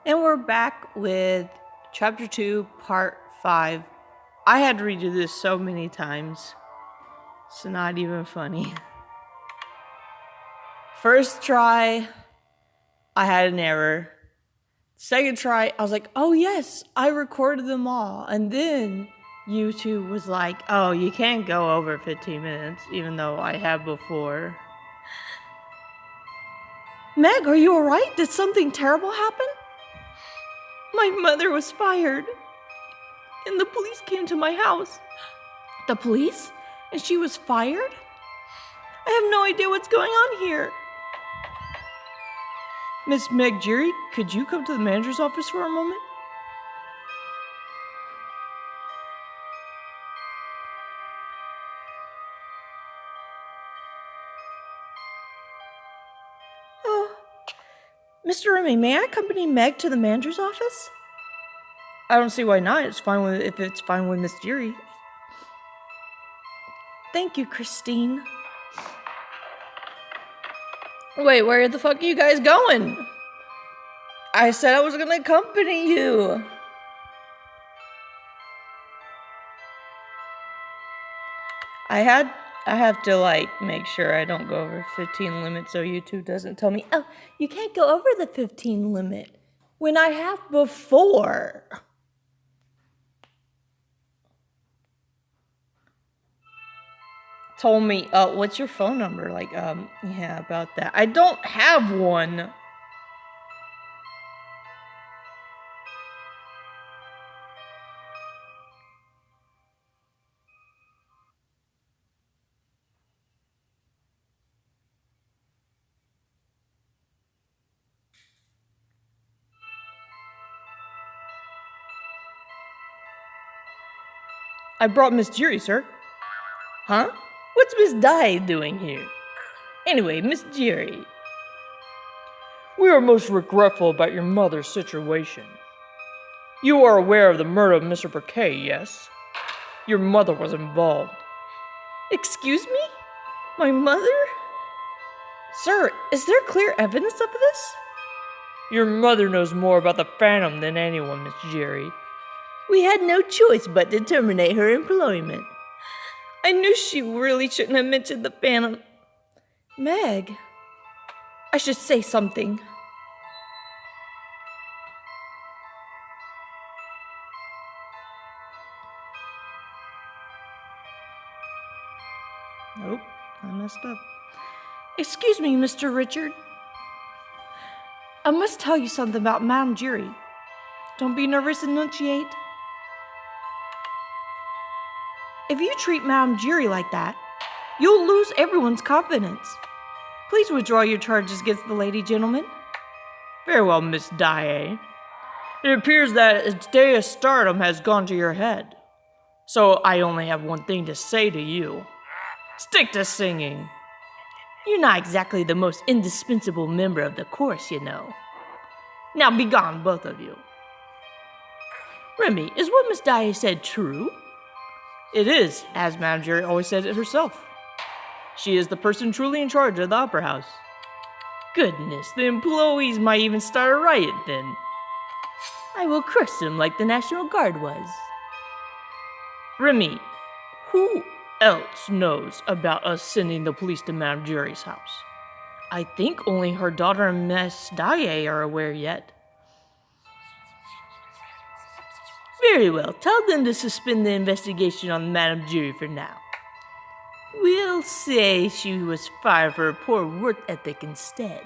And we're back with Chapter 2, Part 5. I had to redo this so many times. It's not even funny. First try, I had an error. Second try, I was like, oh yes, I recorded them all. And then YouTube was like, oh, you can't go over 15 minutes, even though I have before. Meg, are you alright? Did something terrible happen? My mother was fired, and the police came to my house. The police? And she was fired? I have no idea what's going on here. Miss Meg Giry, could you come to the manager's office for a moment? Oh, Mr. Remy, may I accompany Meg to the manager's office? I don't see why not. It's fine if it's fine with Miss Giry. Thank you, Christine. Wait, where the fuck are you guys going? I said I was gonna accompany you. I have to like make sure I don't go over 15 limit so YouTube doesn't tell me, oh, you can't go over the 15 limit when I have before. Told me, what's your phone number? Like, yeah, about that. I don't have one. I brought Miss Giry, sir. Huh? What's Miss Dye doing here? Anyway, Miss Giry. We are most regretful about your mother's situation. You are aware of the murder of Mr. Pt.5, yes? Your mother was involved. Excuse me? My mother? Sir, is there clear evidence of this? Your mother knows more about the Phantom than anyone, Miss Giry. We had no choice but to terminate her employment. I knew she really shouldn't have mentioned the Phantom. Meg, I should say something. Nope, I messed up. Excuse me, Mr. Richard. I must tell you something about Madame Giry. Don't be nervous, enunciate. If you treat Madame Giry like that, you'll lose everyone's confidence. Please withdraw your charges against the lady, gentlemen. Very well, Miss Dye. It appears that a day of stardom has gone to your head. So I only have one thing to say to you. Stick to singing. You're not exactly the most indispensable member of the chorus, you know. Now be gone, both of you. Remy, is what Miss Dye said true? It is, as Madame Giry always said it herself. She is the person truly in charge of the opera house. Goodness, the employees might even start a riot then. I will crush them like the National Guard was. Remy, who else knows about us sending the police to Madame Giry's house? I think only her daughter and Miss Dye are aware yet. Very well, tell them to suspend the investigation on Madame Giry for now. We'll say she was fired for her poor work ethic instead.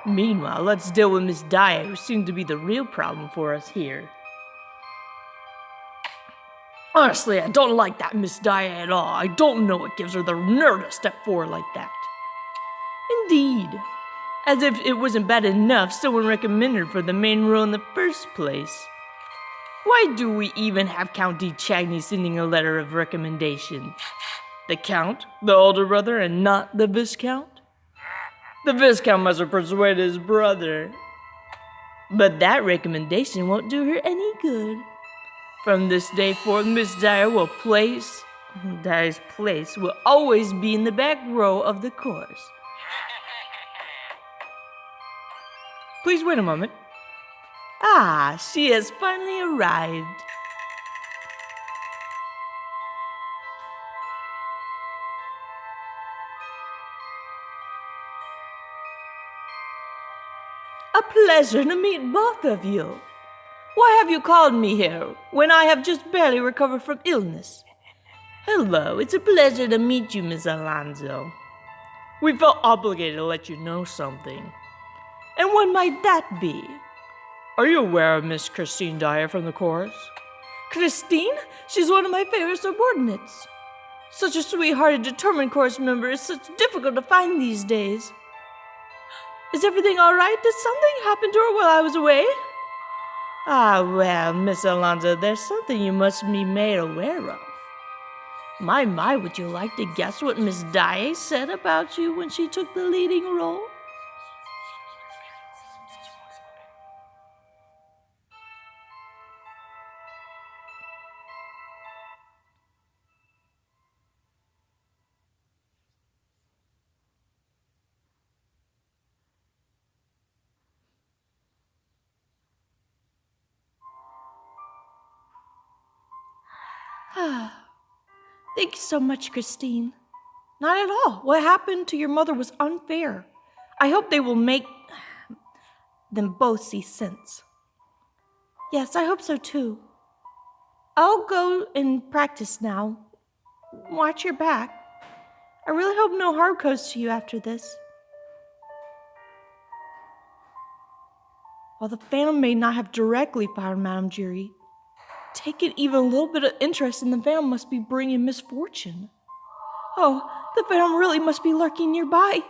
Meanwhile, let's deal with Miss Dye, who seems to be the real problem for us here. Honestly, I don't like that Miss Dye at all. I don't know what gives her the nerve to step forward like that. Indeed. As if it wasn't bad enough someone recommended her for the main role in the first place. Why do we even have Count de Chagny sending a letter of recommendation? The Count, the older brother, and not the Viscount? The Viscount must have persuaded his brother. But that recommendation won't do her any good. From this day forth, Miss Dye's place will always be in the back row of the chorus. Please wait a moment. Ah, she has finally arrived. A pleasure to meet both of you. Why have you called me here when I have just barely recovered from illness? Hello, it's a pleasure to meet you, Miss Alonso. We felt obligated to let you know something. And what might that be? Are you aware of Miss Christine Dyer from the chorus? Christine? She's one of my favorite subordinates. Such a sweethearted, determined chorus member is such difficult to find these days. Is everything all right? Did something happen to her while I was away? Ah, well, Miss Alonso, there's something you must be made aware of. My, would you like to guess what Miss Dyer said about you when she took the leading role? Thank you so much, Christine. Not at all. What happened to your mother was unfair. I hope they will make them both see sense. Yes, I hope so too. I'll go and practice now. Watch your back. I really hope no harm comes to you after this. While the Phantom may not have directly fired Madame Giry, taking even a little bit of interest in the Phantom must be bringing misfortune. Oh, the Phantom really must be lurking nearby.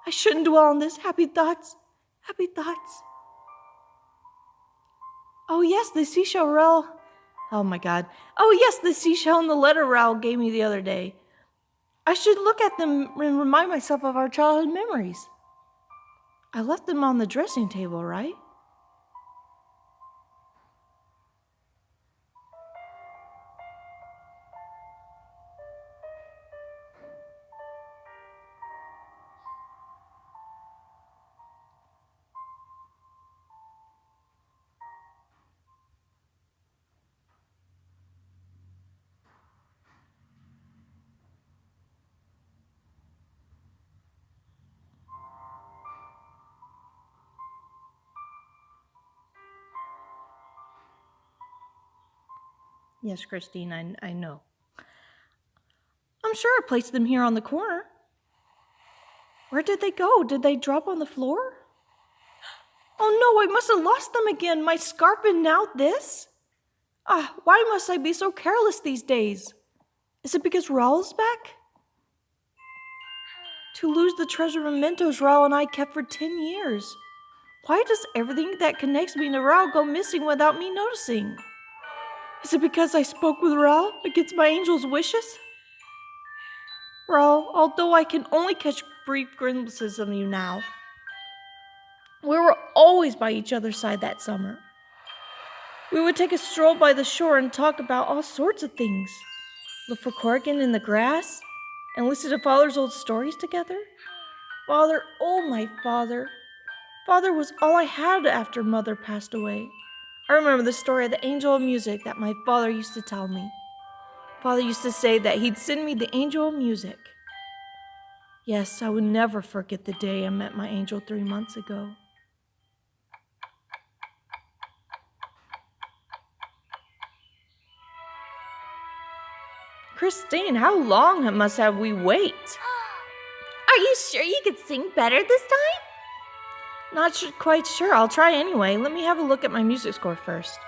I shouldn't dwell on this. Happy thoughts. Happy thoughts. Oh yes, the seashell Raoul. Oh my god. Oh yes, the seashell and the letter Raoul gave me the other day. I should look at them and remind myself of our childhood memories. I left them on the dressing table, right? Yes, Christine, I know. I'm sure I placed them here on the corner. Where did they go? Did they drop on the floor? Oh no, I must have lost them again. My scarf and now this? Why must I be so careless these days? Is it because Raoul's back? To lose the treasure mementos Raoul and I kept for 10 years. Why does everything that connects me to Raoul go missing without me noticing? Is it because I spoke with Raoul against my angel's wishes? Raoul, although I can only catch brief glimpses of you now, we were always by each other's side that summer. We would take a stroll by the shore and talk about all sorts of things. Look for Corrigan in the grass and listen to Father's old stories together. Father, oh my father. Father was all I had after Mother passed away. I remember the story of the angel of music that my father used to tell me. Father used to say that he'd send me the angel of music. Yes, I would never forget the day I met my angel 3 months ago. Christine, how long must have we wait? Are you sure you could sing better this time? Not quite sure. I'll try anyway. Let me have a look at my music score first.